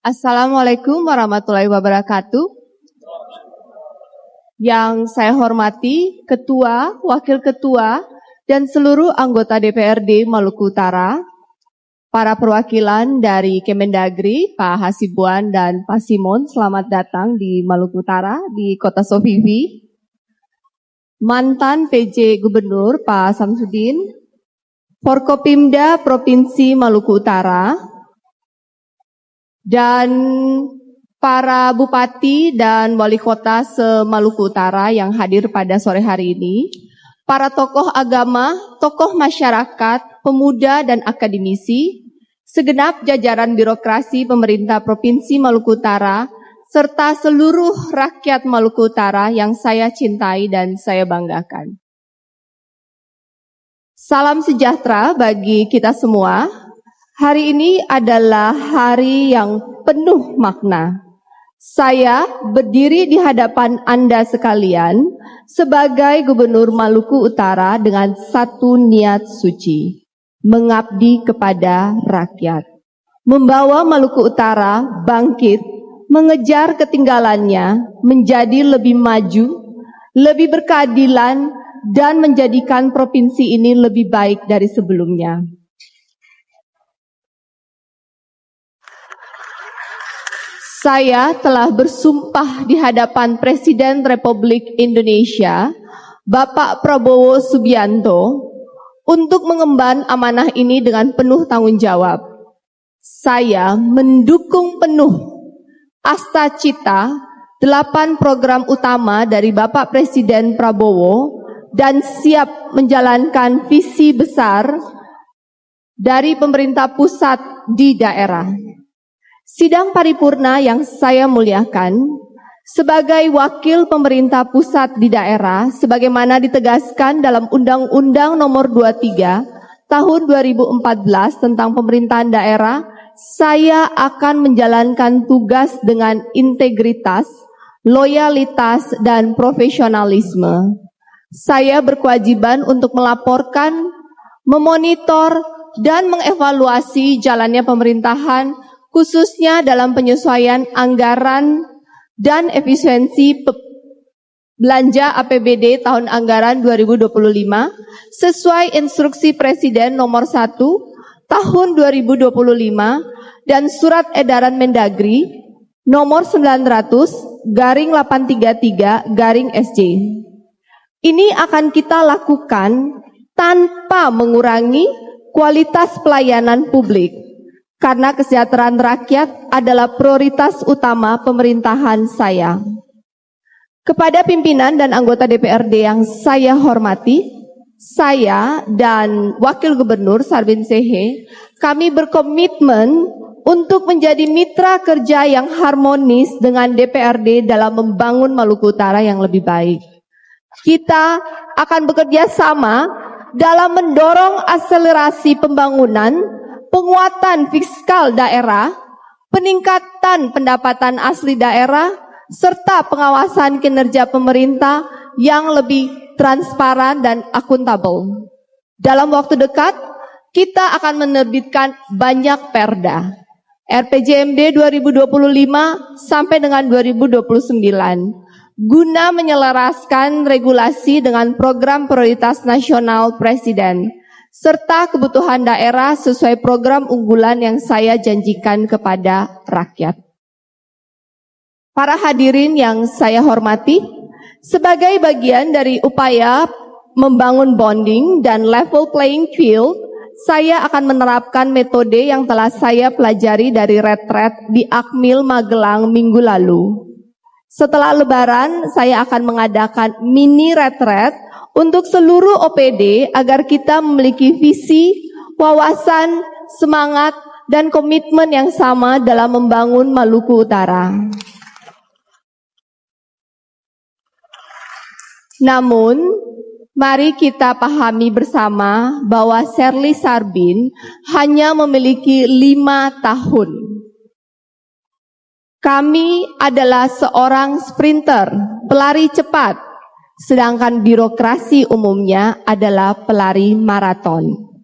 Assalamualaikum warahmatullahi wabarakatuh. Yang saya hormati Ketua, Wakil Ketua, dan seluruh anggota DPRD Maluku Utara, para perwakilan dari Kemendagri, Pak Hasibuan dan Pak Simon, selamat datang di Maluku Utara, di Kota Sovivi. Mantan PJ Gubernur Pak Samsudin, Forkopimda Provinsi Maluku Utara, dan para bupati dan wali kota se-Maluku Utara yang hadir pada sore hari ini, para tokoh agama, tokoh masyarakat, pemuda dan akademisi, segenap jajaran birokrasi pemerintah Provinsi Maluku Utara, serta seluruh rakyat Maluku Utara yang saya cintai dan saya banggakan. Salam sejahtera bagi kita semua. Hari ini adalah hari yang penuh makna. Saya berdiri di hadapan Anda sekalian sebagai Gubernur Maluku Utara dengan satu niat suci, mengabdi kepada rakyat. Membawa Maluku Utara bangkit, mengejar ketinggalannya, menjadi lebih maju, lebih berkeadilan, dan menjadikan provinsi ini lebih baik dari sebelumnya. Saya telah bersumpah di hadapan Presiden Republik Indonesia, Bapak Prabowo Subianto, untuk mengemban amanah ini dengan penuh tanggung jawab. Saya mendukung penuh asta cita 8 program utama dari Bapak Presiden Prabowo dan siap menjalankan visi besar dari pemerintah pusat di daerah. Sidang paripurna yang saya muliakan, sebagai wakil pemerintah pusat di daerah, sebagaimana ditegaskan dalam Undang-Undang Nomor 23 Tahun 2014 tentang pemerintahan daerah, saya akan menjalankan tugas dengan integritas, loyalitas, dan profesionalisme. Saya berkewajiban untuk melaporkan, memonitor, dan mengevaluasi jalannya pemerintahan, khususnya dalam penyesuaian anggaran dan efisiensi belanja APBD tahun anggaran 2025 sesuai instruksi Presiden nomor 1 tahun 2025 dan surat edaran Mendagri nomor 900/833/SJ. Ini akan kita lakukan tanpa mengurangi kualitas pelayanan publik, karena kesejahteraan rakyat adalah prioritas utama pemerintahan saya. Kepada pimpinan dan anggota DPRD yang saya hormati, saya dan Wakil Gubernur Sarbin Sehe, kami berkomitmen untuk menjadi mitra kerja yang harmonis dengan DPRD dalam membangun Maluku Utara yang lebih baik. Kita akan bekerja sama dalam mendorong akselerasi pembangunan, penguatan fiskal daerah, peningkatan pendapatan asli daerah, serta pengawasan kinerja pemerintah yang lebih transparan dan akuntabel. Dalam waktu dekat, kita akan menerbitkan banyak perda. RPJMD 2025 sampai dengan 2029. Guna menyelaraskan regulasi dengan program prioritas nasional Presiden, serta kebutuhan daerah sesuai program unggulan yang saya janjikan kepada rakyat. Para hadirin yang saya hormati, sebagai bagian dari upaya membangun bonding dan level playing field, saya akan menerapkan metode yang telah saya pelajari dari retret di Akmil Magelang minggu lalu. Setelah Lebaran, saya akan mengadakan mini retret untuk seluruh OPD agar kita memiliki visi, wawasan, semangat, dan komitmen yang sama dalam membangun Maluku Utara. Namun, mari kita pahami bersama bahwa Serly Sarbin hanya memiliki 5 tahun. Kami adalah seorang sprinter, pelari cepat, sedangkan birokrasi umumnya adalah pelari maraton.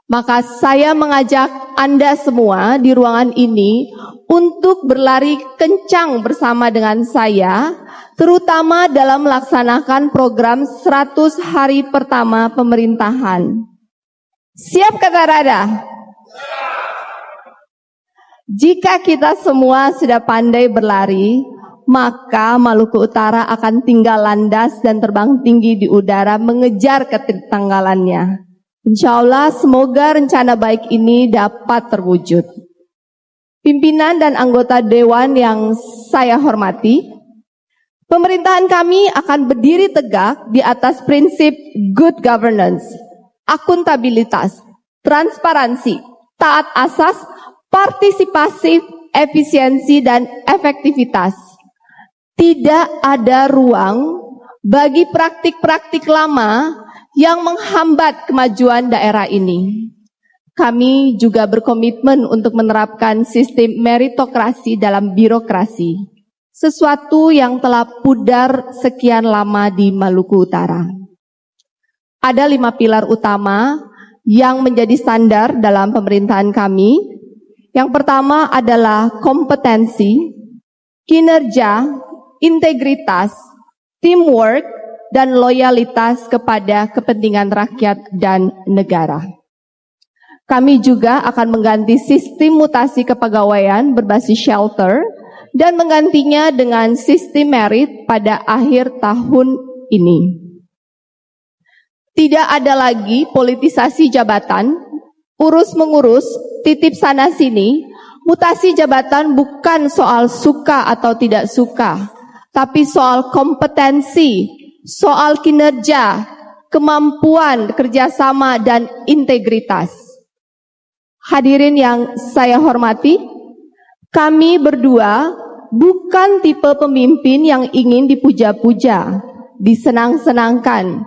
Maka saya mengajak Anda semua di ruangan ini untuk berlari kencang bersama dengan saya, terutama dalam melaksanakan program 100 hari pertama pemerintahan. Siap kata Rada? Jika kita semua sudah pandai berlari, maka Maluku Utara akan tinggal landas dan terbang tinggi di udara mengejar ketertinggalannya. Insya Allah semoga rencana baik ini dapat terwujud. Pimpinan dan anggota Dewan yang saya hormati, pemerintahan kami akan berdiri tegak di atas prinsip good governance, akuntabilitas, transparansi, taat asas, partisipasi, efisiensi, dan efektivitas. Tidak ada ruang bagi praktik-praktik lama yang menghambat kemajuan daerah ini. Kami juga berkomitmen untuk menerapkan sistem meritokrasi dalam birokrasi, sesuatu yang telah pudar sekian lama di Maluku Utara. Ada 5 pilar utama yang menjadi standar dalam pemerintahan kami. Yang pertama adalah kompetensi, kinerja, integritas, teamwork, dan loyalitas kepada kepentingan rakyat dan negara. Kami juga akan mengganti sistem mutasi kepegawaian berbasis shelter dan menggantinya dengan sistem merit pada akhir tahun ini. Tidak ada lagi politisasi jabatan, urus-mengurus, titip sana-sini. Mutasi jabatan bukan soal suka atau tidak suka, tapi soal kompetensi, soal kinerja, kemampuan, kerjasama, dan integritas. Hadirin yang saya hormati, kami berdua bukan tipe pemimpin yang ingin dipuja-puja, disenang-senangkan.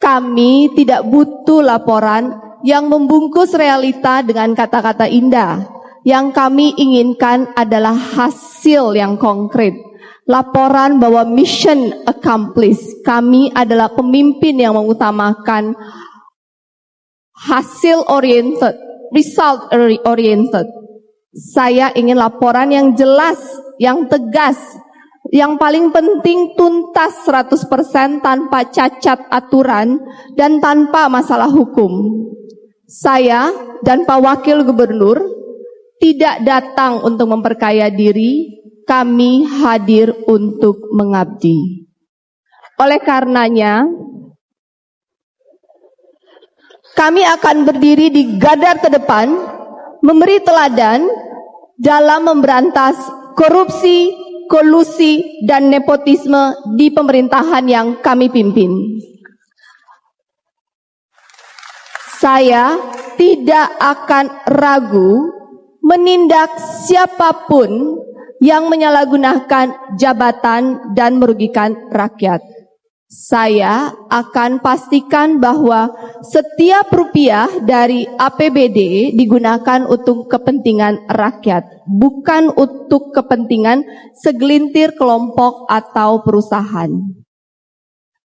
Kami tidak butuh laporan yang membungkus realita dengan kata-kata indah. Yang kami inginkan adalah hasil yang konkret. Laporan bahwa mission accomplished. Kami adalah pemimpin yang mengutamakan hasil oriented, result oriented. Saya ingin laporan yang jelas, yang tegas, yang paling penting tuntas 100% tanpa cacat aturan dan tanpa masalah hukum. Saya dan Pak Wakil Gubernur tidak datang untuk memperkaya diri, kami hadir untuk mengabdi. Oleh karenanya, kami akan berdiri di garda terdepan, memberi teladan dalam memberantas korupsi, kolusi, dan nepotisme di pemerintahan yang kami pimpin. Saya tidak akan ragu menindak siapapun yang menyalahgunakan jabatan dan merugikan rakyat. Saya akan pastikan bahwa setiap rupiah dari APBD digunakan untuk kepentingan rakyat, bukan untuk kepentingan segelintir kelompok atau perusahaan.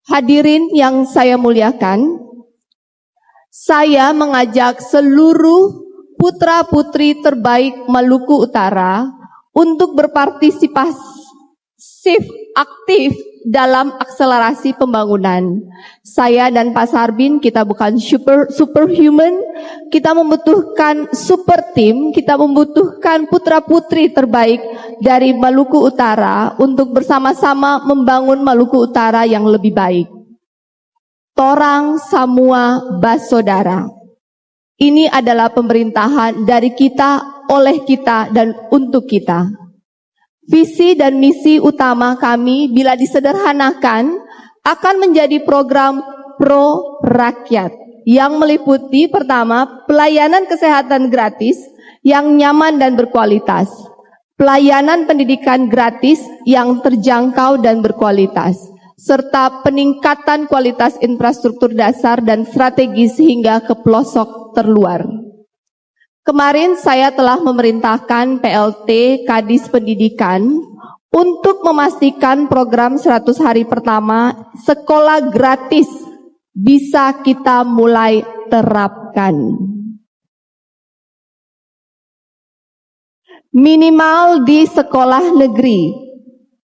Hadirin yang saya muliakan, saya mengajak seluruh putra-putri terbaik Maluku Utara untuk berpartisipasi aktif dalam akselerasi pembangunan. Saya dan Pak Sarbin, kita bukan superhuman, kita membutuhkan super team, kita membutuhkan putra-putri terbaik dari Maluku Utara untuk bersama-sama membangun Maluku Utara yang lebih baik. Torang Samua Basodara. Ini adalah pemerintahan dari kita, oleh kita, dan untuk kita. Visi dan misi utama kami bila disederhanakan akan menjadi program pro rakyat yang meliputi pertama, pelayanan kesehatan gratis yang nyaman dan berkualitas, pelayanan pendidikan gratis yang terjangkau dan berkualitas, serta peningkatan kualitas infrastruktur dasar dan strategis hingga ke pelosok terluar. Kemarin saya telah memerintahkan PLT Kadis Pendidikan untuk memastikan program 100 hari pertama sekolah gratis bisa kita mulai terapkan. Minimal di sekolah negeri.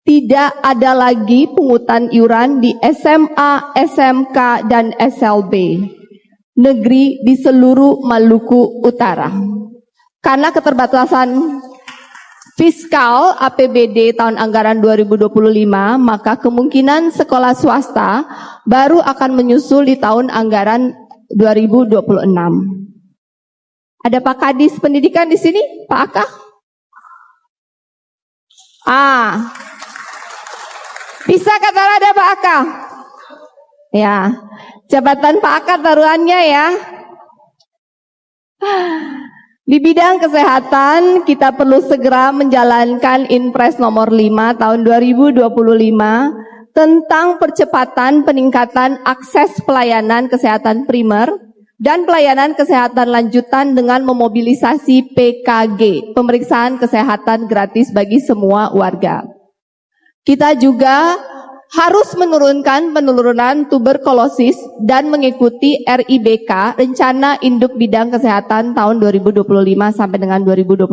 Tidak ada lagi pungutan iuran di SMA, SMK, dan SLB negeri di seluruh Maluku Utara. Karena keterbatasan fiskal APBD tahun anggaran 2025, maka kemungkinan sekolah swasta baru akan menyusul di tahun anggaran 2026. Ada Pak Kadis Pendidikan di sini? Pak Aka? Bisa kata ada Pak Aka? Ya, jabatan Pak Aka taruhannya ya. Di bidang kesehatan, kita perlu segera menjalankan Inpres nomor 5 tahun 2025 tentang percepatan peningkatan akses pelayanan kesehatan primer dan pelayanan kesehatan lanjutan dengan memobilisasi PKG, pemeriksaan kesehatan gratis bagi semua warga. Kita juga harus menurunkan penurunan tuberkulosis dan mengikuti RIBK, Rencana Induk Bidang Kesehatan tahun 2025 sampai dengan 2029.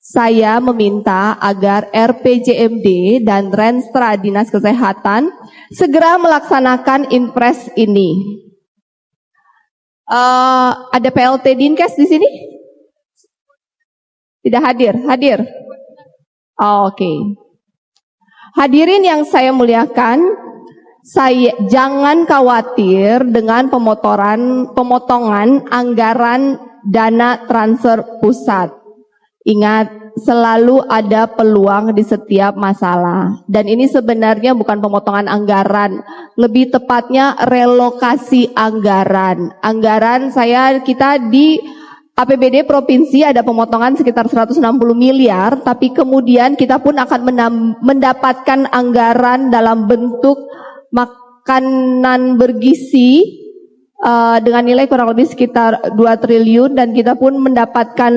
Saya meminta agar RPJMD dan Renstra Dinas Kesehatan segera melaksanakan Inpres ini. Ada PLT Dinkes di sini? Tidak hadir? Hadir? Oke. Hadirin yang saya muliakan, jangan khawatir dengan pemotongan anggaran dana transfer pusat. Ingat, selalu ada peluang di setiap masalah. Dan ini sebenarnya bukan pemotongan anggaran, lebih tepatnya relokasi anggaran. Kita di APBD provinsi ada pemotongan sekitar 160 miliar, tapi kemudian kita pun akan mendapatkan anggaran dalam bentuk makanan bergizi dengan nilai kurang lebih sekitar 2 triliun dan kita pun mendapatkan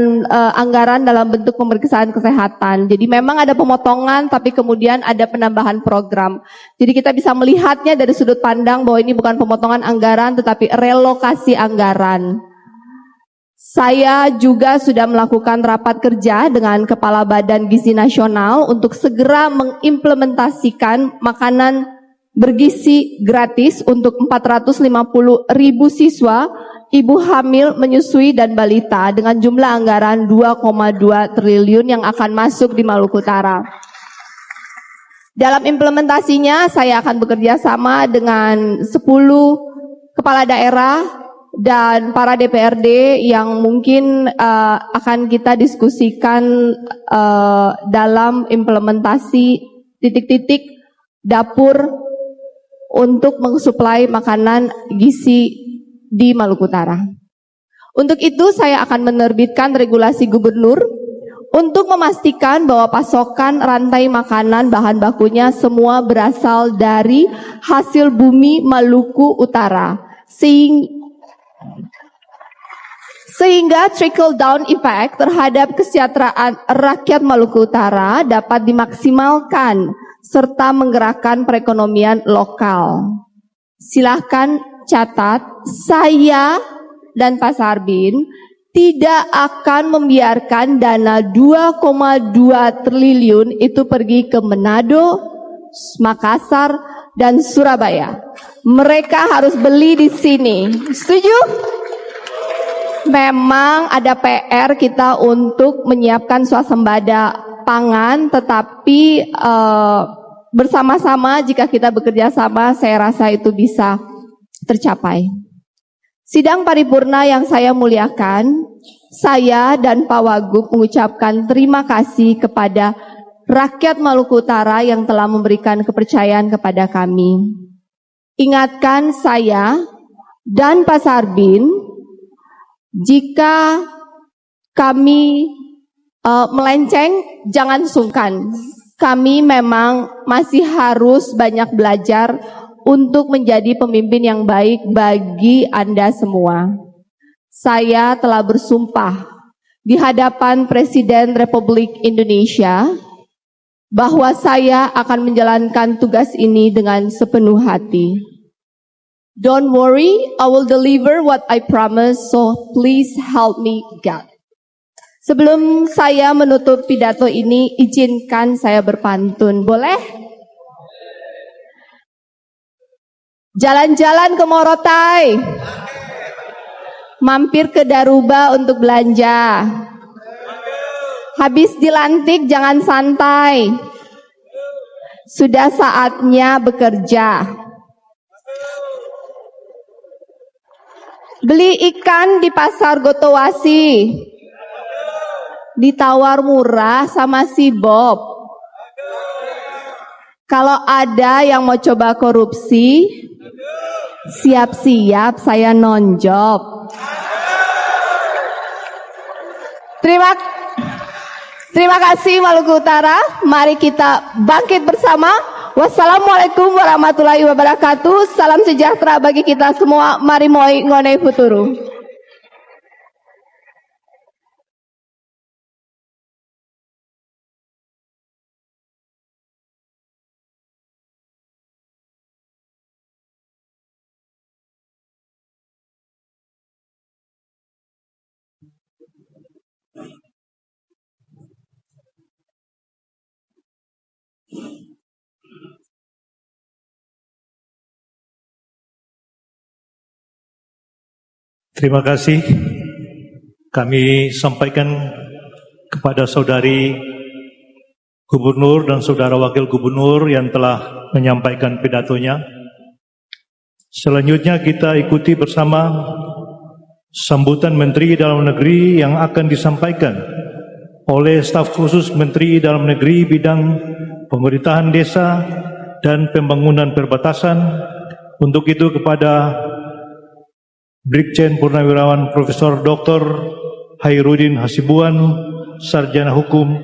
anggaran dalam bentuk pemeriksaan kesehatan. Jadi memang ada pemotongan tapi kemudian ada penambahan program. Jadi kita bisa melihatnya dari sudut pandang bahwa ini bukan pemotongan anggaran tetapi relokasi anggaran. Saya juga sudah melakukan rapat kerja dengan Kepala Badan Gizi Nasional untuk segera mengimplementasikan makanan bergizi gratis untuk 450.000 siswa, ibu hamil, menyusui, dan balita dengan jumlah anggaran 2,2 triliun yang akan masuk di Maluku Utara. Dalam implementasinya saya akan bekerja sama dengan 10 kepala daerah dan para DPRD yang mungkin akan kita diskusikan dalam implementasi titik-titik dapur untuk mensuplai makanan gizi di Maluku Utara. Untuk itu saya akan menerbitkan regulasi gubernur untuk memastikan bahwa pasokan rantai makanan bahan bakunya semua berasal dari hasil bumi Maluku Utara. Sehingga trickle down effect terhadap kesejahteraan rakyat Maluku Utara dapat dimaksimalkan serta menggerakkan perekonomian lokal. Silahkan catat, saya dan Pak Sarbin tidak akan membiarkan dana 2,2 triliun itu pergi ke Manado, Makassar, dan Surabaya. Mereka harus beli di sini. Setuju? Memang ada PR kita untuk menyiapkan swasembada pangan, tetapi bersama-sama jika kita bekerja sama, saya rasa itu bisa tercapai. Sidang paripurna yang saya muliakan, saya dan Pak Wagub mengucapkan terima kasih kepada rakyat Maluku Utara yang telah memberikan kepercayaan kepada kami. Ingatkan saya dan Pak Sarbin, jika kami melenceng, jangan sungkan. Kami memang masih harus banyak belajar untuk menjadi pemimpin yang baik bagi Anda semua. Saya telah bersumpah di hadapan Presiden Republik Indonesia bahwa saya akan menjalankan tugas ini dengan sepenuh hati. Don't worry, I will deliver what I promise, so please help me God. Sebelum saya menutup pidato ini, izinkan saya berpantun. Boleh? Jalan-jalan ke Morotai, mampir ke Daruba untuk belanja. Habis dilantik jangan santai, sudah saatnya bekerja. Beli ikan di pasar Gotowasi, ditawar murah sama si Bob. Kalau ada yang mau coba korupsi, siap-siap saya nonjob. Terima kasih Maluku Utara. Mari kita bangkit bersama. Wassalamualaikum warahmatullahi wabarakatuh. Salam sejahtera bagi kita semua. Mari moi ngonei futuru. Terima kasih kami sampaikan kepada saudari Gubernur dan saudara Wakil Gubernur yang telah menyampaikan pidatonya. Selanjutnya kita ikuti bersama sambutan Menteri Dalam Negeri yang akan disampaikan oleh staf khusus Menteri Dalam Negeri bidang pemerintahan desa dan pembangunan perbatasan. Untuk itu kepada Brigjen Purnawirawan Profesor Dr. Hairudin Hasibuan, Sarjana Hukum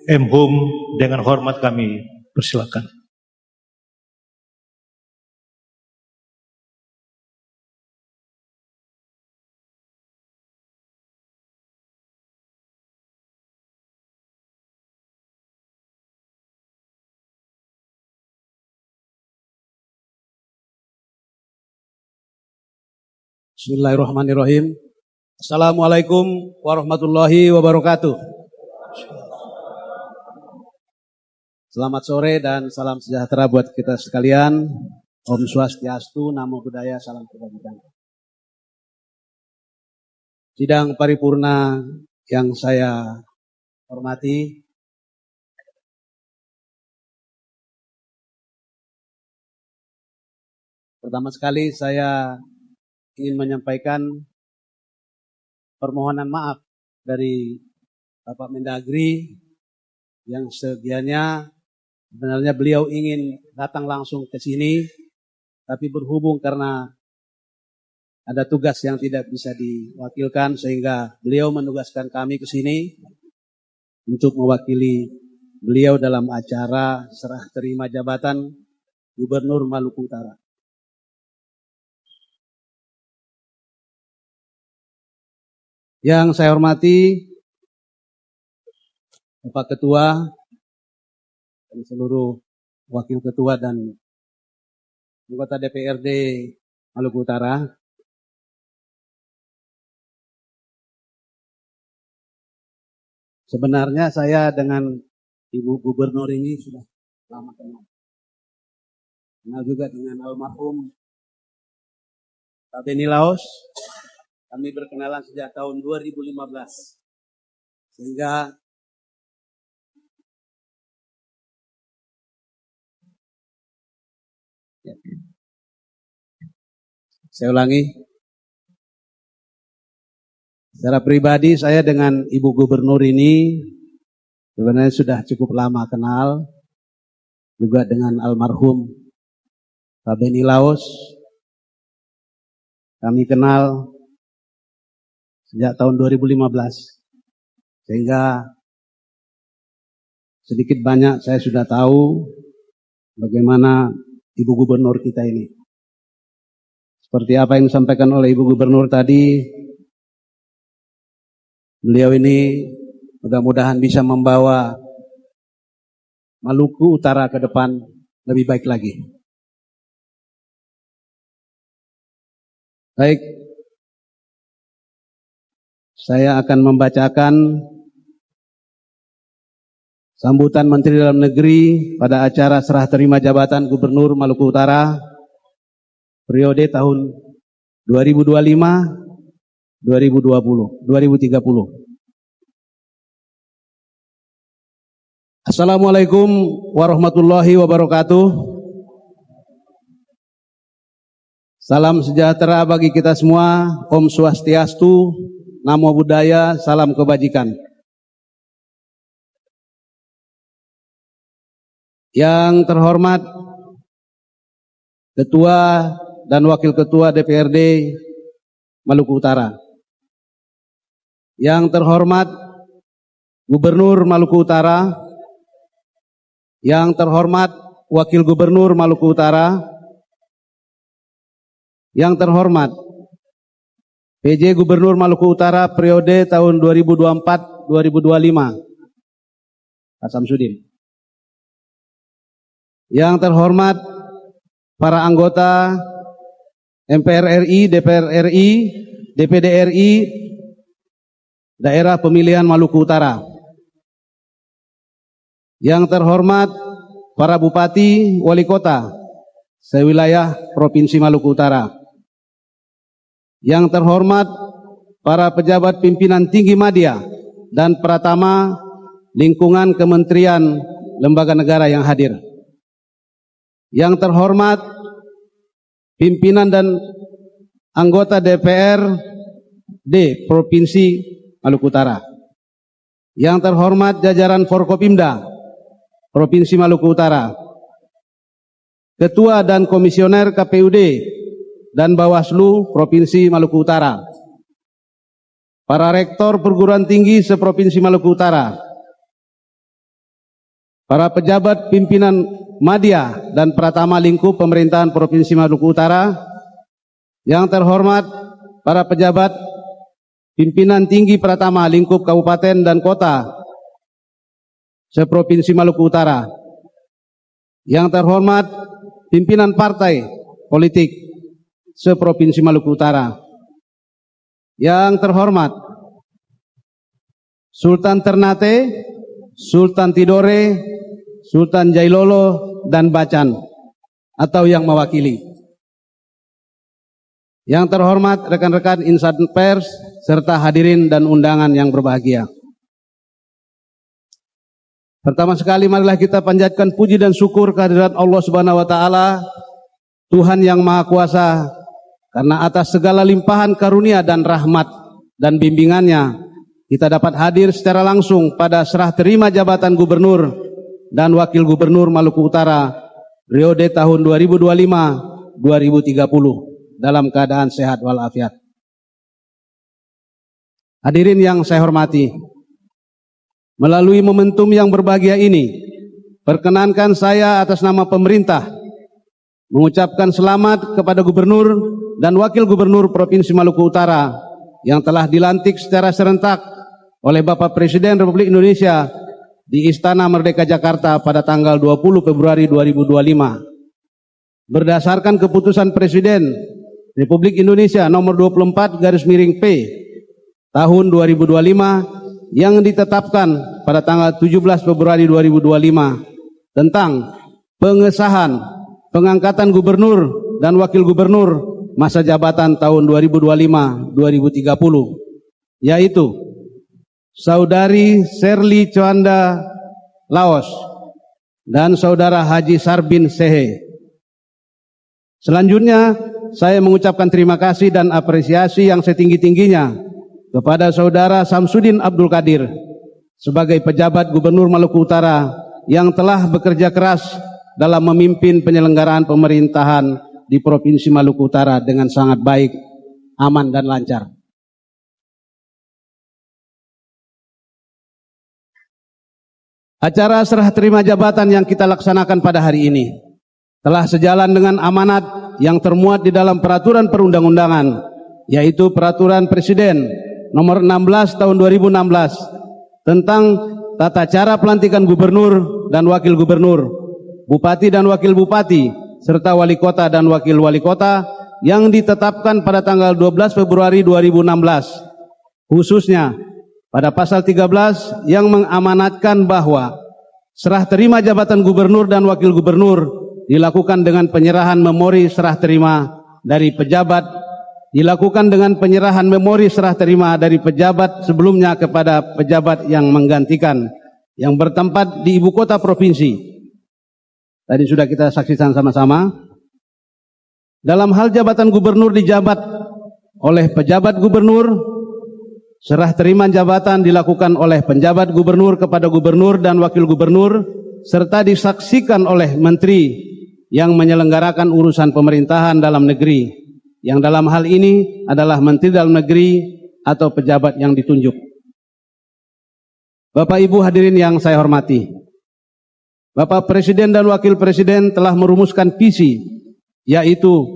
M.Hum, dengan hormat kami persilakan. Bismillahirrahmanirrahim. Assalamualaikum warahmatullahi wabarakatuh. Selamat sore dan salam sejahtera buat kita sekalian. Om Swastiastu, Namo Buddhaya, salam kebajikan. Sidang paripurna yang saya hormati, pertama sekali saya ingin menyampaikan permohonan maaf dari Bapak Mendagri yang sebenarnya beliau ingin datang langsung ke sini, tapi berhubung karena ada tugas yang tidak bisa diwakilkan sehingga beliau menugaskan kami ke sini untuk mewakili beliau dalam acara serah terima jabatan Gubernur Maluku Utara. Yang saya hormati Bapak Ketua dan seluruh Wakil Ketua dan anggota DPRD Maluku Utara. Sebenarnya saya dengan Ibu Gubernur ini sudah lama kenal. Kenal juga dengan almarhum Pak Beni Laos. Kami berkenalan sejak tahun 2015. Sehingga saya ulangi. Secara pribadi saya dengan Ibu Gubernur ini sebenarnya sudah cukup lama kenal. Juga dengan almarhum Pak Beni Laos. Kami kenal sejak tahun 2015. Sehingga sedikit banyak saya sudah tahu bagaimana Ibu Gubernur kita ini. Seperti apa yang disampaikan oleh Ibu Gubernur tadi, beliau ini mudah-mudahan bisa membawa Maluku Utara ke depan lebih baik lagi. Baik, saya akan membacakan sambutan Menteri Dalam Negeri pada acara serah terima jabatan Gubernur Maluku Utara periode tahun 2025-2030. Assalamualaikum warahmatullahi wabarakatuh. Salam sejahtera bagi kita semua. Om Swastiastu, Namo Buddhaya, salam kebajikan. Yang terhormat Ketua dan Wakil Ketua DPRD Maluku Utara. Yang terhormat Gubernur Maluku Utara. Yang terhormat Wakil Gubernur Maluku Utara. Yang terhormat PJ Gubernur Maluku Utara periode tahun 2024-2025, Pak Samsudin. Yang terhormat para anggota MPR RI, DPR RI, DPD RI, Daerah Pemilihan Maluku Utara. Yang terhormat para bupati, wali kota sewilayah Provinsi Maluku Utara. Yang terhormat para pejabat pimpinan tinggi media dan pratama lingkungan kementerian lembaga negara yang hadir. Yang terhormat pimpinan dan anggota DPRD Provinsi Maluku Utara. Yang terhormat jajaran Forkopimda Provinsi Maluku Utara, Ketua dan Komisioner KPUD dan Bawaslu Provinsi Maluku Utara, para rektor perguruan tinggi seprovinsi Maluku Utara, para pejabat pimpinan media dan pratama lingkup pemerintahan Provinsi Maluku Utara, yang terhormat para pejabat pimpinan tinggi pratama lingkup kabupaten dan kota seprovinsi Maluku Utara, yang terhormat pimpinan partai politik seprovinsi Maluku Utara, yang terhormat Sultan Ternate, Sultan Tidore, Sultan Jailolo dan Bacan atau yang mewakili, yang terhormat rekan-rekan insan pers serta hadirin dan undangan yang berbahagia. Pertama sekali marilah kita panjatkan puji dan syukur kehadirat Allah Subhanahu wa taala, Tuhan yang Maha Kuasa, karena atas segala limpahan karunia dan rahmat dan bimbingannya kita dapat hadir secara langsung pada serah terima jabatan Gubernur dan Wakil Gubernur Maluku Utara periode tahun 2025-2030 dalam keadaan sehat walafiat. Hadirin yang saya hormati, melalui momentum yang berbahagia ini, perkenankan saya atas nama pemerintah mengucapkan selamat kepada Gubernur dan Wakil Gubernur Provinsi Maluku Utara yang telah dilantik secara serentak oleh Bapak Presiden Republik Indonesia di Istana Merdeka Jakarta pada tanggal 20 Februari 2025. Berdasarkan keputusan Presiden Republik Indonesia nomor 24/P tahun 2025 yang ditetapkan pada tanggal 17 Februari 2025 tentang pengesahan pengangkatan gubernur dan wakil gubernur masa jabatan tahun 2025-2030, yaitu Saudari Serly Chowanda Laos dan Saudara Haji Sarbin Sehe. Selanjutnya, saya mengucapkan terima kasih dan apresiasi yang setinggi-tingginya kepada Saudara Samsudin Abdul Qadir sebagai pejabat Gubernur Maluku Utara yang telah bekerja keras dalam memimpin penyelenggaraan pemerintahan di Provinsi Maluku Utara dengan sangat baik, aman dan lancar. Acara serah terima jabatan yang kita laksanakan pada hari ini telah sejalan dengan amanat yang termuat di dalam peraturan perundang-undangan, yaitu Peraturan Presiden nomor 16 tahun 2016 tentang tata cara pelantikan gubernur dan wakil gubernur, bupati dan wakil bupati, serta wali kota dan wakil wali kota yang ditetapkan pada tanggal 12 Februari 2016. Khususnya pada pasal 13 yang mengamanatkan bahwa Serah terima jabatan gubernur dan wakil gubernur dilakukan dengan penyerahan memori serah terima dari pejabat sebelumnya kepada pejabat yang menggantikan yang bertempat di ibu kota provinsi. Tadi sudah kita saksikan sama-sama. Dalam hal jabatan gubernur dijabat oleh pejabat gubernur, serah terima jabatan dilakukan oleh penjabat gubernur kepada gubernur dan wakil gubernur, serta disaksikan oleh menteri yang menyelenggarakan urusan pemerintahan dalam negeri, yang dalam hal ini adalah menteri dalam negeri atau pejabat yang ditunjuk. Bapak Ibu hadirin yang saya hormati, Bapak Presiden dan Wakil Presiden telah merumuskan visi, yaitu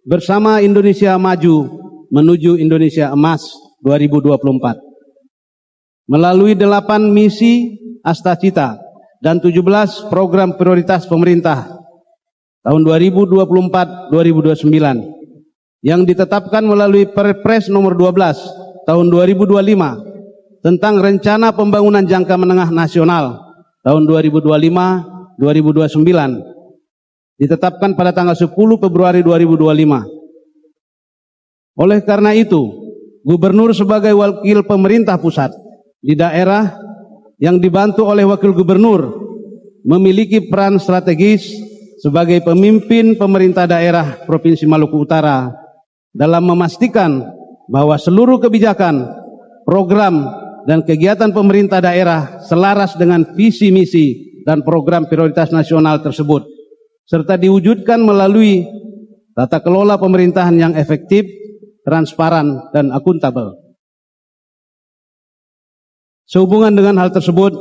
Bersama Indonesia Maju Menuju Indonesia Emas 2024. Melalui 8 misi Astacita dan 17 program prioritas pemerintah tahun 2024-2029 yang ditetapkan melalui Perpres nomor 12 tahun 2025 tentang Rencana Pembangunan Jangka Menengah Nasional tahun 2025-2029 ditetapkan pada tanggal 10 Februari 2025. Oleh karena itu, gubernur sebagai wakil pemerintah pusat di daerah yang dibantu oleh wakil gubernur memiliki peran strategis sebagai pemimpin pemerintah daerah Provinsi Maluku Utara dalam memastikan bahwa seluruh kebijakan, program, dan kegiatan pemerintah daerah selaras dengan visi misi dan program prioritas nasional tersebut, serta diwujudkan melalui tata kelola pemerintahan yang efektif, transparan, dan akuntabel. Sehubungan dengan hal tersebut,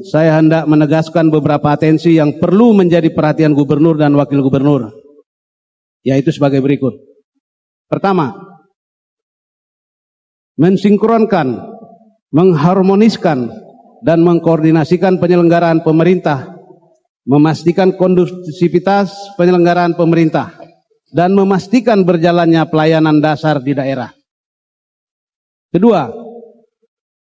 saya hendak menegaskan beberapa atensi yang perlu menjadi perhatian gubernur dan wakil gubernur, yaitu sebagai berikut. Pertama, mensinkronkan, mengharmoniskan, dan mengkoordinasikan penyelenggaraan pemerintah, memastikan kondusivitas penyelenggaraan pemerintah, dan memastikan berjalannya pelayanan dasar di daerah. Kedua,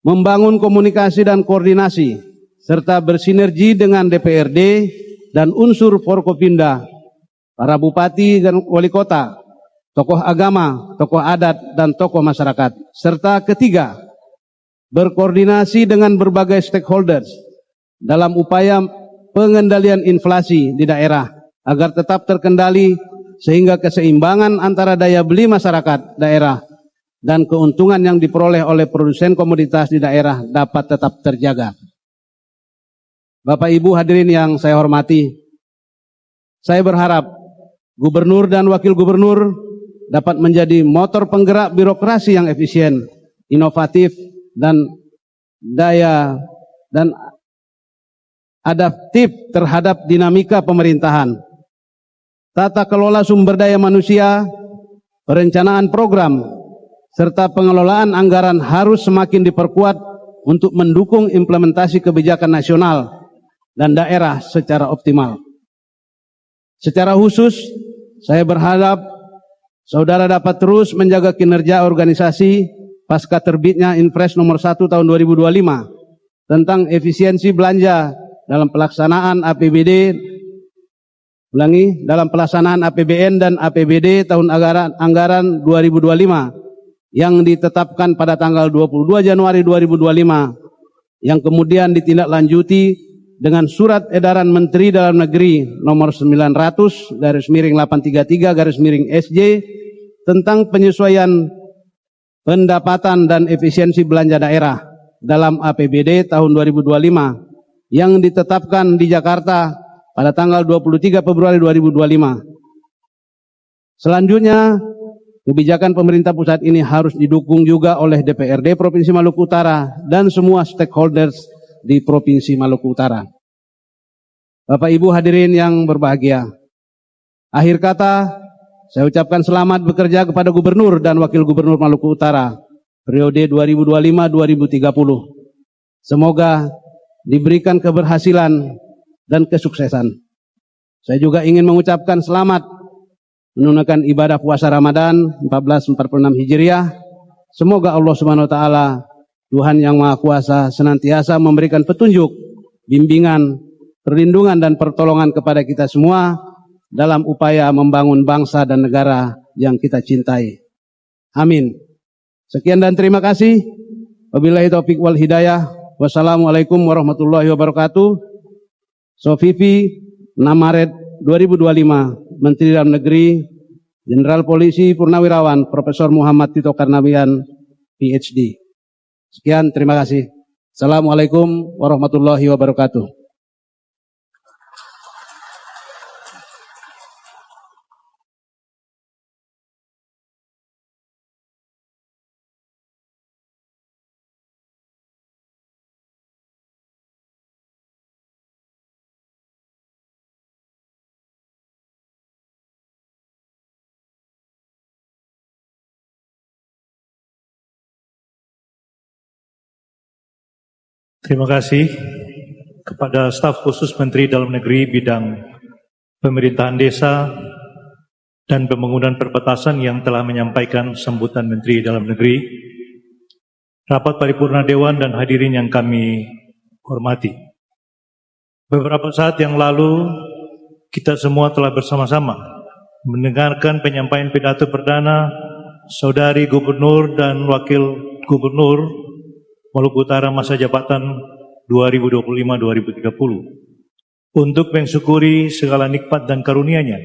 membangun komunikasi dan koordinasi, serta bersinergi dengan DPRD dan unsur Forkopimda, para bupati dan wali kota, tokoh agama, tokoh adat, dan tokoh masyarakat. Serta ketiga, berkoordinasi dengan berbagai stakeholders dalam upaya pengendalian inflasi di daerah agar tetap terkendali sehingga keseimbangan antara daya beli masyarakat daerah dan keuntungan yang diperoleh oleh produsen komoditas di daerah dapat tetap terjaga. Bapak Ibu hadirin yang saya hormati, saya berharap gubernur dan wakil gubernur dapat menjadi motor penggerak birokrasi yang efisien, inovatif, dan adaptif terhadap dinamika pemerintahan. Tata kelola sumber daya manusia, perencanaan program, serta pengelolaan anggaran harus semakin diperkuat untuk mendukung implementasi kebijakan nasional dan daerah secara optimal. Secara khusus, saya berharap saudara dapat terus menjaga kinerja organisasi pasca terbitnya Inpres nomor 1 tahun 2025 tentang efisiensi belanja dalam pelaksanaan dalam pelaksanaan APBN dan APBD tahun anggaran 2025 yang ditetapkan pada tanggal 22 Januari 2025 yang kemudian ditindaklanjuti dengan Surat Edaran Menteri Dalam Negeri nomor 900/833/SJ tentang penyesuaian pendapatan dan efisiensi belanja daerah dalam APBD tahun 2025 yang ditetapkan di Jakarta pada tanggal 23 Februari 2025. Selanjutnya, kebijakan pemerintah pusat ini harus didukung juga oleh DPRD Provinsi Maluku Utara dan semua stakeholders di Provinsi Maluku Utara. Bapak Ibu hadirin yang berbahagia, akhir kata saya ucapkan selamat bekerja kepada Gubernur dan Wakil Gubernur Maluku Utara periode 2025-2030. Semoga diberikan keberhasilan dan kesuksesan. Saya juga ingin mengucapkan selamat menunaikan ibadah puasa Ramadan 1446 Hijriah. Semoga Allah Subhanahu wa taala, Tuhan yang Maha Kuasa, senantiasa memberikan petunjuk, bimbingan, perlindungan dan pertolongan kepada kita semua dalam upaya membangun bangsa dan negara yang kita cintai. Amin. Sekian dan terima kasih. Wabillahi taufiq wal hidayah. Wassalamualaikum warahmatullahi wabarakatuh. Sofifi 6 Maret 2025, Menteri Dalam Negeri, Jenderal Polisi Purnawirawan Profesor Muhammad Tito Karnavian, PhD. Sekian, terima kasih. Assalamualaikum warahmatullahi wabarakatuh. Terima kasih kepada staf khusus Menteri Dalam Negeri bidang pemerintahan desa dan pembangunan perbatasan yang telah menyampaikan sambutan Menteri Dalam Negeri, rapat paripurna Dewan dan hadirin yang kami hormati. Beberapa saat yang lalu kita semua telah bersama-sama mendengarkan penyampaian pidato perdana Saudari Gubernur dan Wakil Gubernur Maluku Utara masa jabatan 2025-2030 untuk mensyukuri segala nikmat dan karunia-Nya,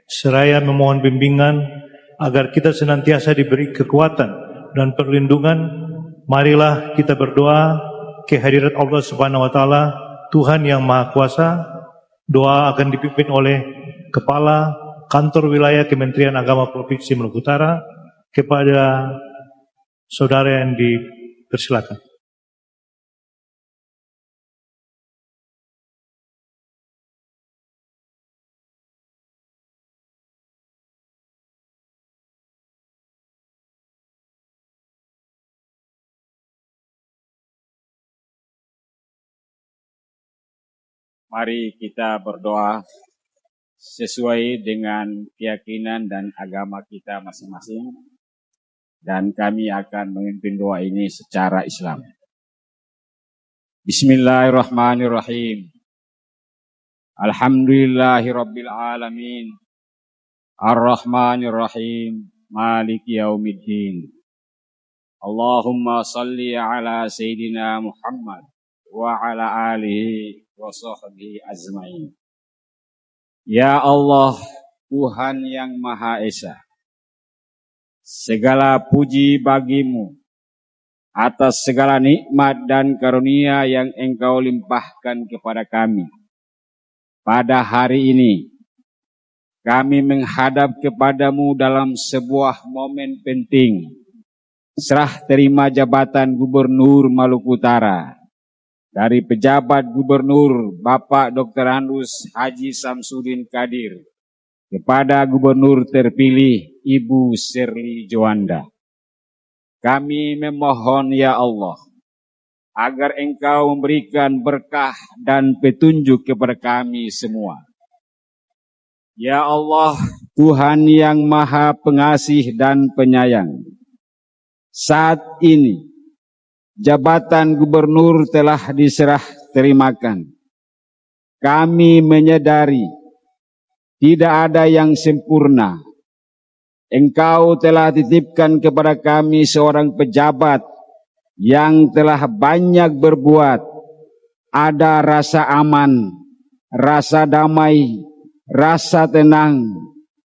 seraya memohon bimbingan agar kita senantiasa diberi kekuatan dan perlindungan. Marilah kita berdoa kehadirat Allah Subhanahu wa taala, Tuhan yang Maha Kuasa. Doa akan dipimpin oleh Kepala Kantor Wilayah Kementerian Agama Provinsi Maluku Utara. Kepada saudara yang dipersilakan. Mari kita berdoa sesuai dengan keyakinan dan agama kita masing-masing. Dan kami akan memimpin doa ini secara Islam. Bismillahirrahmanirrahim. Alhamdulillahirabbil alamin. Ar-Rahmanirrahim. Maliki yaumiddin. Allahumma salli ala Sayyidina Muhammad wa ala alihi wa sahbihi azmain. Ya Allah, Tuhan yang Maha Esa, segala puji bagimu atas segala nikmat dan karunia yang Engkau limpahkan kepada kami. Pada hari ini, kami menghadap kepadamu dalam sebuah momen penting, serah terima jabatan Gubernur Maluku Utara dari pejabat Gubernur Bapak Dr. Andus Haji Samsudin Kadir kepada Gubernur terpilih Ibu Sherly Juanda. Kami memohon ya Allah agar Engkau memberikan berkah dan petunjuk kepada kami semua. Ya Allah, Tuhan yang Maha Pengasih dan Penyayang, saat ini jabatan gubernur telah diserah terimakan. Kami menyadari tidak ada yang sempurna. Engkau telah titipkan kepada kami seorang pejabat yang telah banyak berbuat. Ada rasa aman, rasa damai, rasa tenang,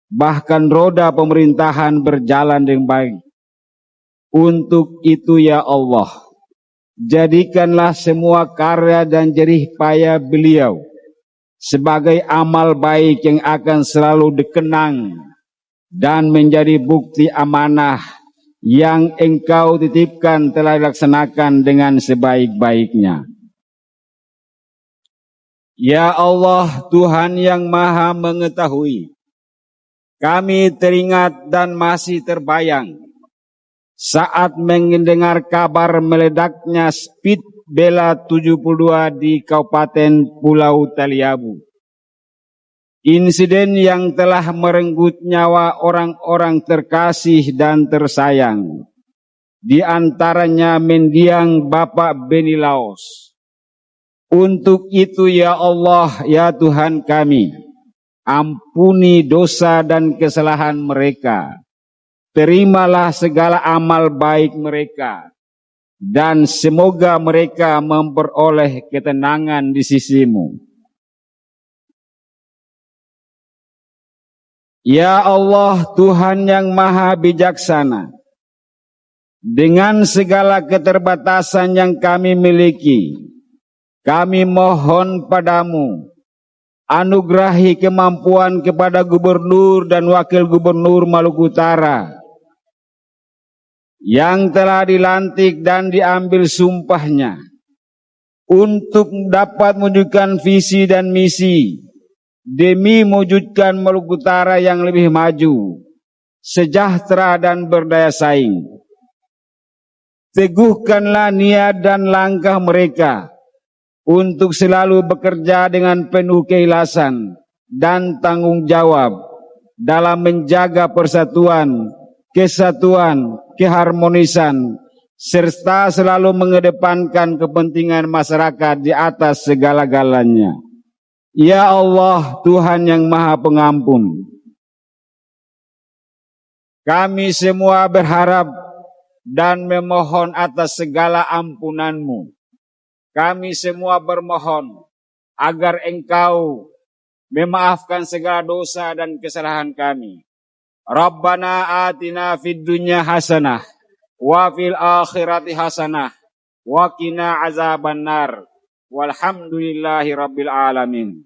bahkan roda pemerintahan berjalan dengan baik. Untuk itu ya Allah, jadikanlah semua karya dan jerih payah beliau sebagai amal baik yang akan selalu dikenang dan menjadi bukti amanah yang Engkau titipkan telah dilaksanakan dengan sebaik-baiknya. Ya Allah, Tuhan yang Maha Mengetahui, kami teringat dan masih terbayang saat mendengar kabar meledaknya Speed Bela 72 di Kabupaten Pulau Taliabu. Insiden yang telah merenggut nyawa orang-orang terkasih dan tersayang, di antaranya mendiang Bapak Beni Laos. Untuk itu ya Allah, ya Tuhan kami, ampuni dosa dan kesalahan mereka. Terimalah segala amal baik mereka, dan semoga mereka memperoleh ketenangan di sisi-Mu. Ya Allah, Tuhan yang Maha Bijaksana, dengan segala keterbatasan yang kami miliki, kami mohon padamu, anugerahi kemampuan kepada Gubernur dan Wakil Gubernur Maluku Utara yang telah dilantik dan diambil sumpahnya untuk dapat mewujudkan visi dan misi demi mewujudkan Maluku Utara yang lebih maju, sejahtera dan berdaya saing. Teguhkanlah niat dan langkah mereka untuk selalu bekerja dengan penuh keikhlasan dan tanggung jawab dalam menjaga persatuan, kesatuan, keharmonisan, serta selalu mengedepankan kepentingan masyarakat di atas segala-galanya. Ya Allah, Tuhan yang Maha Pengampun, kami semua berharap dan memohon atas segala ampunan-Mu. Kami semua bermohon agar Engkau memaafkan segala dosa dan kesalahan kami. Rabbana atina fid dunya hasanah wa fil akhirati hasanah wa qina azabannar. Walhamdulillahi rabbil alamin.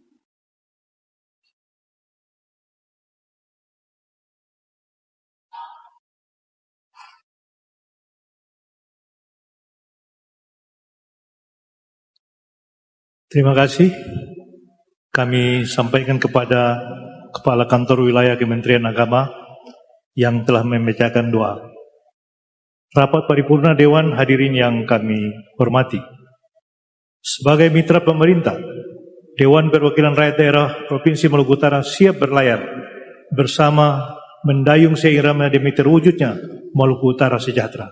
Terima kasih. Kami sampaikan kepada Kepala Kantor Wilayah Kementerian Agama yang telah membacakan doa. Rapat Paripurna Dewan hadirin yang kami hormati. Sebagai mitra pemerintah, Dewan Perwakilan Rakyat Daerah Provinsi Maluku Utara siap berlayar bersama mendayung seirama demi terwujudnya Maluku Utara sejahtera.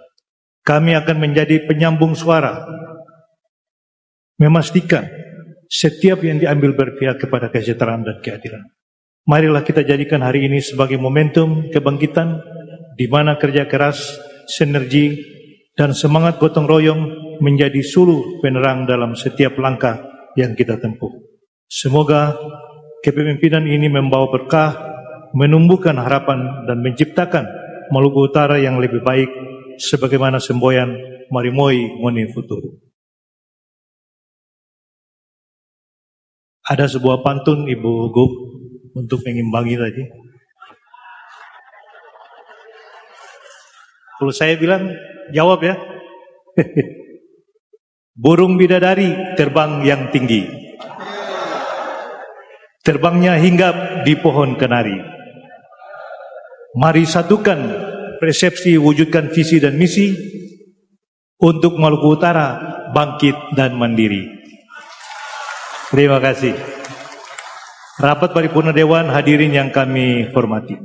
Kami akan menjadi penyambung suara, memastikan setiap yang diambil berpihak kepada kesejahteraan dan keadilan. Marilah kita jadikan hari ini sebagai momentum kebangkitan di mana kerja keras, sinergi, dan semangat gotong royong menjadi suluh penerang dalam setiap langkah yang kita tempuh. Semoga kepemimpinan ini membawa berkah, menumbuhkan harapan, dan menciptakan Maluku Utara yang lebih baik sebagaimana semboyan Marimoi Ngoni Futuru. Ada sebuah pantun Ibu Gub untuk mengimbangi tadi. Kalau saya bilang, jawab ya. Burung bidadari terbang yang tinggi. Terbangnya hinggap di pohon kenari. Mari satukan persepsi, wujudkan visi dan misi untuk Maluku Utara bangkit dan mandiri. Terima kasih. Rapat Paripurna Dewan hadirin yang kami hormati.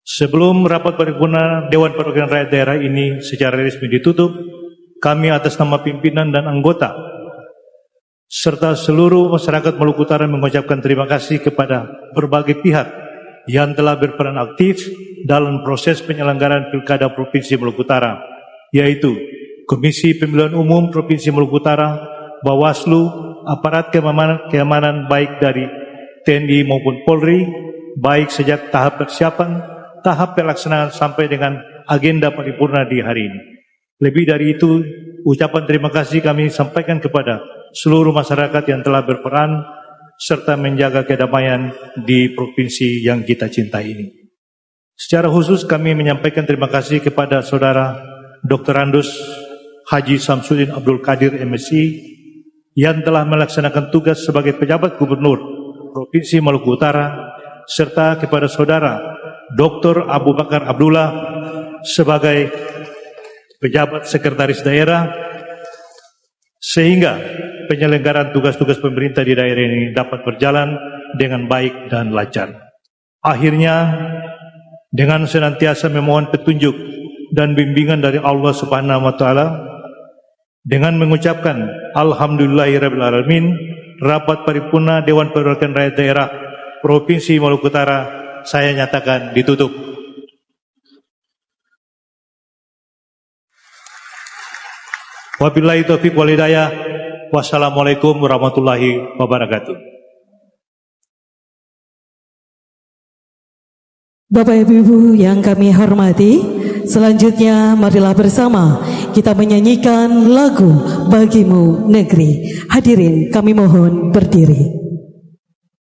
Sebelum rapat Paripurna Dewan Perwakilan Rakyat Daerah ini secara resmi ditutup, kami atas nama pimpinan dan anggota serta seluruh masyarakat Maluku Utara mengucapkan terima kasih kepada berbagai pihak yang telah berperan aktif dalam proses penyelenggaraan Pilkada Provinsi Maluku Utara, yaitu Komisi Pemilihan Umum Provinsi Maluku Utara, Bawaslu, aparat keamanan baik dari TNI maupun Polri, baik sejak tahap persiapan, tahap pelaksanaan sampai dengan agenda paripurna di hari ini. Lebih dari itu, ucapan terima kasih kami sampaikan kepada seluruh masyarakat yang telah berperan serta menjaga kedamaian di provinsi yang kita cintai ini. Secara khusus kami menyampaikan terima kasih kepada Saudara Dr. Andus Haji Samsudin Abdul Qadir MSI yang telah melaksanakan tugas sebagai pejabat gubernur Provinsi Maluku Utara, serta kepada Saudara Dr. Abu Bakar Abdullah sebagai pejabat sekretaris daerah, sehingga penyelenggaraan tugas-tugas pemerintah di daerah ini dapat berjalan dengan baik dan lancar. Akhirnya, dengan senantiasa memohon petunjuk dan bimbingan dari Allah Subhanahu wa Ta'ala, Dengan mengucapkan Alhamdulillahirrahmanirrahim, rapat paripurna Dewan Perwakilan Rakyat Daerah Provinsi Maluku Utara saya nyatakan ditutup. Wabillahi taufiq wal hidayah. Wassalamualaikum warahmatullahi wabarakatuh. Bapak Ibu yang kami hormati, selanjutnya marilah bersama kita menyanyikan lagu Bagimu Negeri. Hadirin kami mohon berdiri.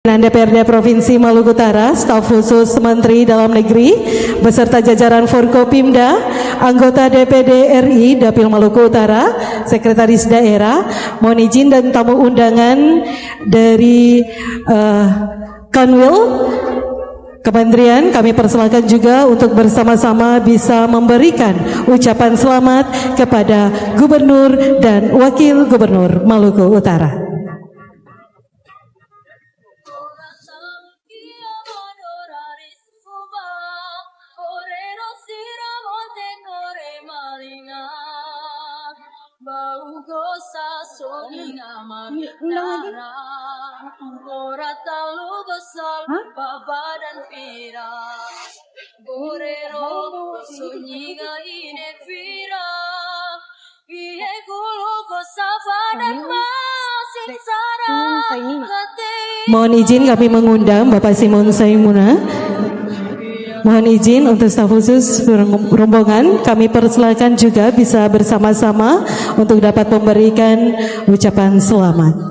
DPRD Provinsi Maluku Utara, staf khusus Menteri Dalam Negeri, beserta jajaran Forkopimda, anggota DPD RI Dapil Maluku Utara, Sekretaris Daerah, mohon izin dan tamu undangan dari Kanwil Kementerian, kami persilakan juga untuk bersama-sama bisa memberikan ucapan selamat kepada Gubernur dan Wakil Gubernur Maluku Utara. Ora talu besar baba dan pira Borero sunyiga ine pira Iye kulu kosafa dan masing sara Mohon izin kami mengundang Bapak Simon Saimuna. Mohon izin untuk staf khusus rombongan, kami persilakan juga bisa bersama-sama untuk dapat memberikan ucapan selamat.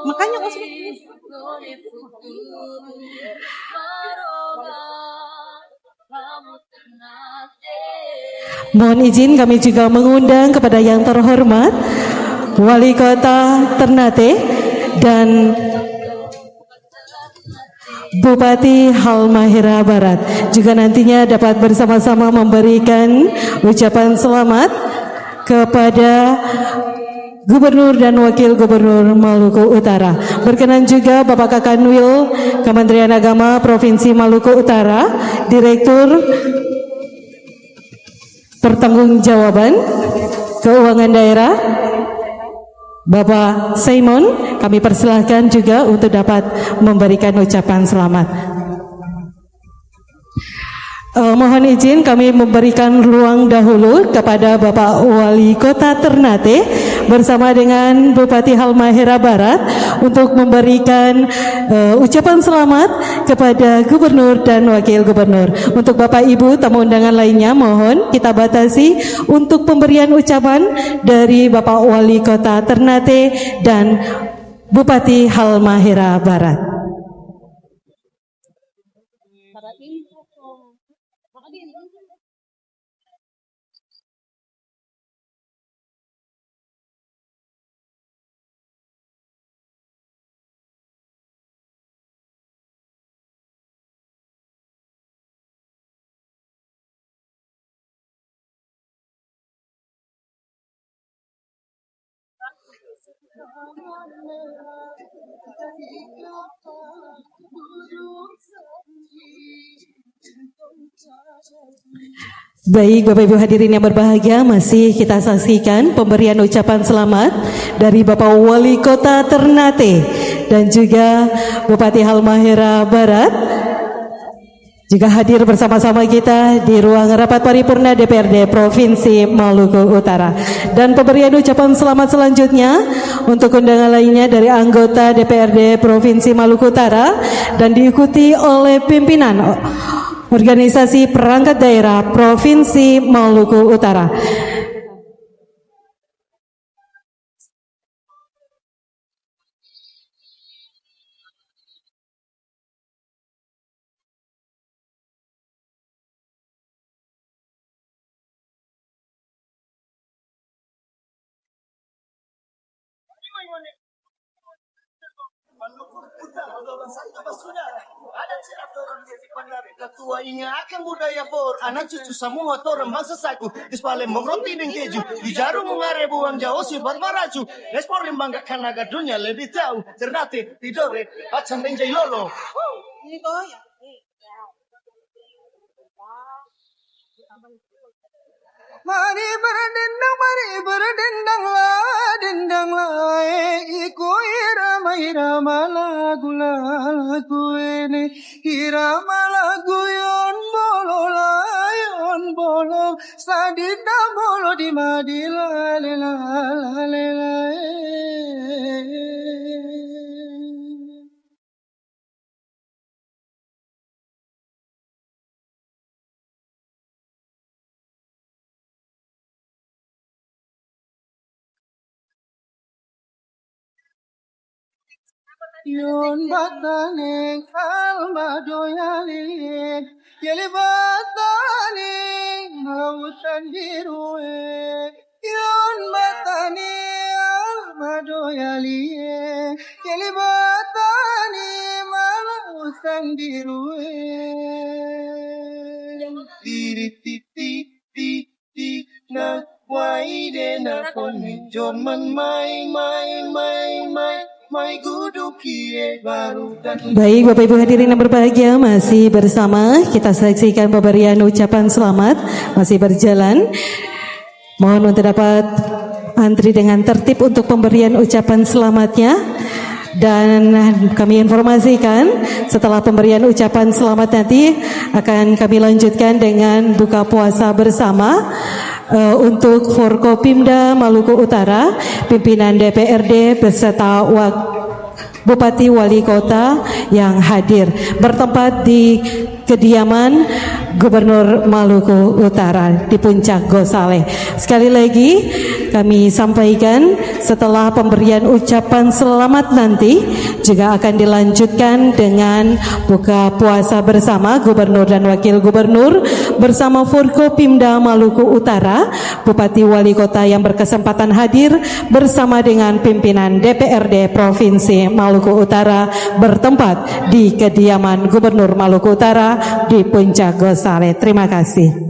Makanya kok mohon izin kami juga mengundang kepada yang terhormat Wali Kota Ternate dan Bupati Halmahera Barat juga nantinya dapat bersama-sama memberikan ucapan selamat kepada Gubernur dan Wakil Gubernur Maluku Utara. Berkenan juga Bapak Kakanwil Kementerian Agama Provinsi Maluku Utara, Direktur Pertanggungjawaban Keuangan Daerah, Bapak Simon, kami persilahkan juga untuk dapat memberikan ucapan selamat. Mohon izin kami memberikan ruang dahulu kepada Bapak Wali Kota Ternate bersama dengan Bupati Halmahera Barat untuk memberikan ucapan selamat kepada Gubernur dan Wakil Gubernur. Untuk Bapak Ibu tamu undangan lainnya mohon kita batasi untuk pemberian ucapan dari Bapak Wali Kota Ternate dan Bupati Halmahera Barat. Baik Bapak Ibu hadirin yang berbahagia, masih kita saksikan pemberian ucapan selamat dari Bapak Wali Kota Ternate dan juga Bupati Halmahera Barat juga hadir bersama-sama kita di ruang rapat paripurna DPRD Provinsi Maluku Utara. Dan pemberian ucapan selamat selanjutnya untuk undangan lainnya dari anggota DPRD Provinsi Maluku Utara dan diikuti oleh pimpinan Organisasi Perangkat Daerah Provinsi Maluku Utara. Ketua ingatkan budaya for anak cucu semua orang bangsa saku dispale mengroti dan keju di jarum mengare buang jauh sifat maracu respon membanggakan naga dunia lebih tahu ternate tidore macam benjai lolo Ini kok ya. Mari berdendang lah, iku irama lagu ini, irama lagu yon bolo, sadida bolo di madila lela. Yon bataning almado yali bataning hausan dirue yon bataning almado yali bataning hausan dirue titi na waide na kon jon man mai Baik Bapak Ibu hadirin yang berbahagia, masih bersama kita saksikan pemberian ucapan selamat masih berjalan. Mohon untuk dapat antri dengan tertib untuk pemberian ucapan selamatnya. Dan kami informasikan setelah pemberian ucapan selamat nanti akan kami lanjutkan dengan buka puasa bersama. Untuk Forkopimda Maluku Utara, pimpinan DPRD beserta Bupati Wali Kota yang hadir bertempat di kediaman Gubernur Maluku Utara di Puncak Gosale. Sekali lagi kami sampaikan setelah pemberian ucapan selamat nanti juga akan dilanjutkan dengan buka puasa bersama Gubernur dan Wakil Gubernur bersama Forkopimda Maluku Utara, Bupati Wali Kota yang berkesempatan hadir bersama dengan pimpinan DPRD Provinsi Maluku Utara bertempat di kediaman Gubernur Maluku Utara di Puncak Gosale. Terima kasih.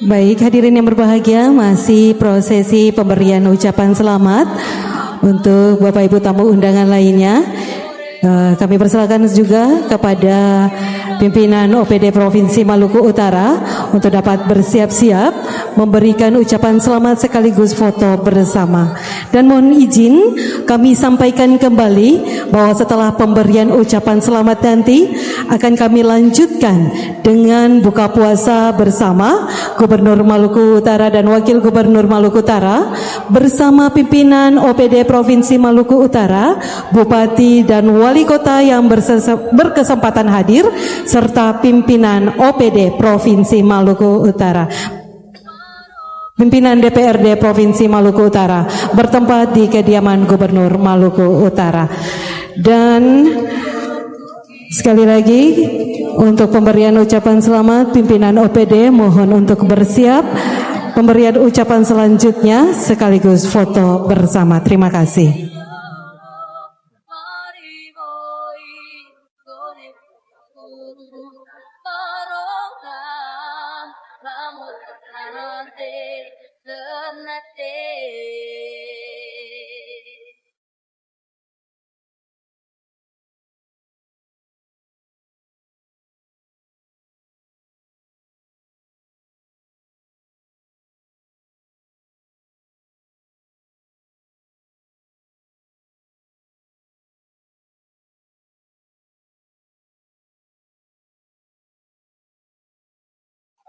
Baik hadirin yang berbahagia, masih prosesi pemberian ucapan selamat untuk Bapak Ibu tamu undangan lainnya. Kami persilakan juga kepada pimpinan OPD Provinsi Maluku Utara untuk dapat bersiap-siap memberikan ucapan selamat sekaligus foto bersama. Dan mohon izin kami sampaikan kembali bahwa setelah pemberian ucapan selamat nanti akan kami lanjutkan dengan buka puasa bersama Gubernur Maluku Utara dan Wakil Gubernur Maluku Utara bersama pimpinan OPD Provinsi Maluku Utara, Bupati dan Wali Kota yang berkesempatan hadir serta pimpinan OPD Provinsi Maluku Utara. Pimpinan DPRD Provinsi Maluku Utara bertempat di kediaman Gubernur Maluku Utara. Dan Sekali lagi untuk pemberian ucapan selamat pimpinan OPD mohon untuk bersiap. Pemberian ucapan selanjutnya sekaligus foto bersama. Terima kasih.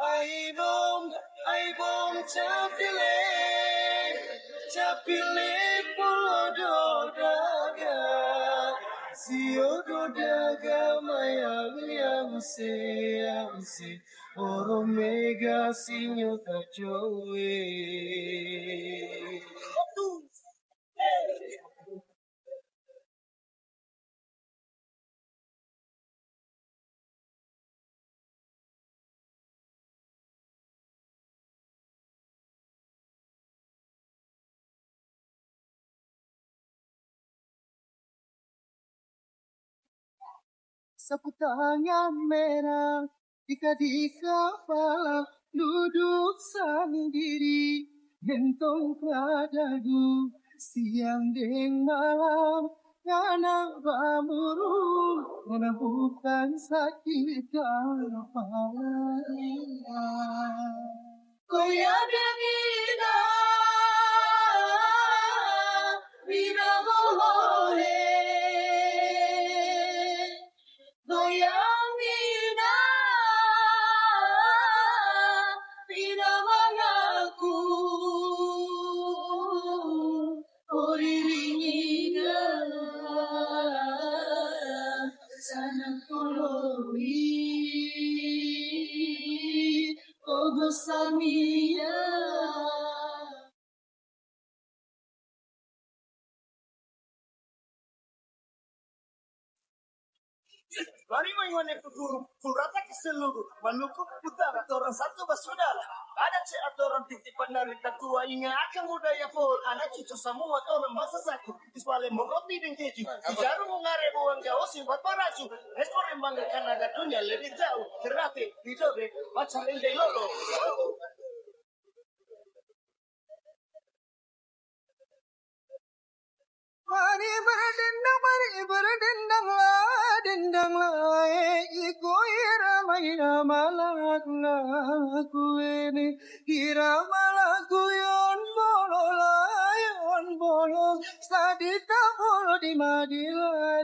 Ai bom capile polodo daga siodo daga mayang se oro mega sinyo tajoe. Sapu tangan merah di kepala duduk sendiri gentong padaku siang dan malam karena bamuru menemukan sakit kepala goyang bina bina boleh goyang bina bina mengaku oriringa sana kolori ogosamia. Mari menguane guru surata ke seluruh Maluku Utara orang satu bersaudara. Ada orang titipan dari tatua ingat akan budaya for anak cucu semua orang masa satu. Iswale meroti dan keju. Jarum mengare buang jauh simpat paraju. Ekspor membanggakan naga dunia lebih jauh. Terate hidup macam endai lolo. Mari berdendang lah, iku irama malaku ini, irama laku yon bolo, sadita bolo di madila.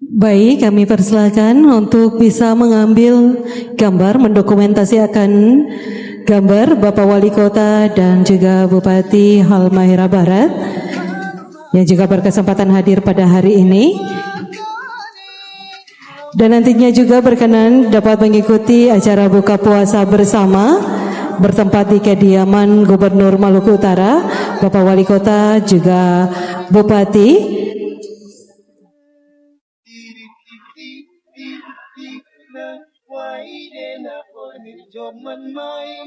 Baik, kami persilakan untuk bisa mengambil gambar, mendokumentasikan gambar Bapak Wali Kota dan juga Bupati Halmahera Barat yang juga berkesempatan hadir pada hari ini. Dan nantinya juga berkenan dapat mengikuti acara buka puasa bersama bertempat di kediaman Gubernur Maluku Utara, Bapak Wali Kota juga Bupati. Joman mai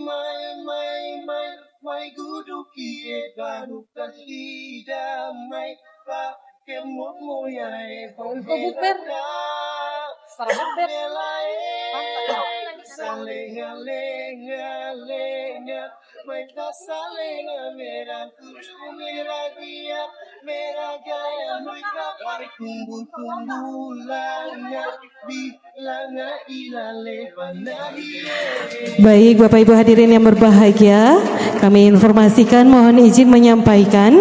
guduki baru kasih damai pakai moyai pembela salenga mereka salenga merah tujuh merah dia merah gaya mereka tumbuh langa bilanga ilale panadie. Baik Bapak Ibu hadirin yang berbahagia, kami informasikan mohon izin menyampaikan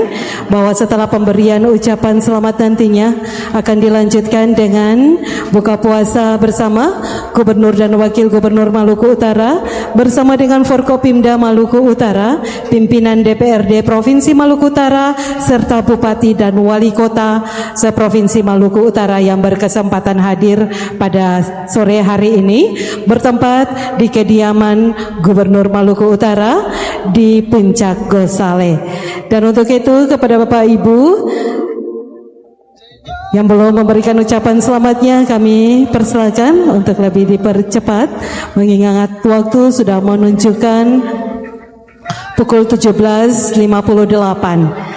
bahwa setelah pemberian ucapan selamat nantinya akan dilanjutkan dengan buka puasa bersama Gubernur dan Wakil Gubernur Maluku Utara bersama dengan Forkopimda Maluku Utara, pimpinan DPRD Provinsi Maluku Utara, serta Bupati dan Wali Kota seprovinsi Maluku Utara yang berkesempatan hadir pada sore hari ini bertempat di kediaman Gubernur Maluku Utara di Puncak Gosale. Dan untuk itu kepada Bapak Ibu yang belum memberikan ucapan selamatnya, kami persilakan untuk lebih dipercepat mengingat waktu sudah menunjukkan pukul 17.58.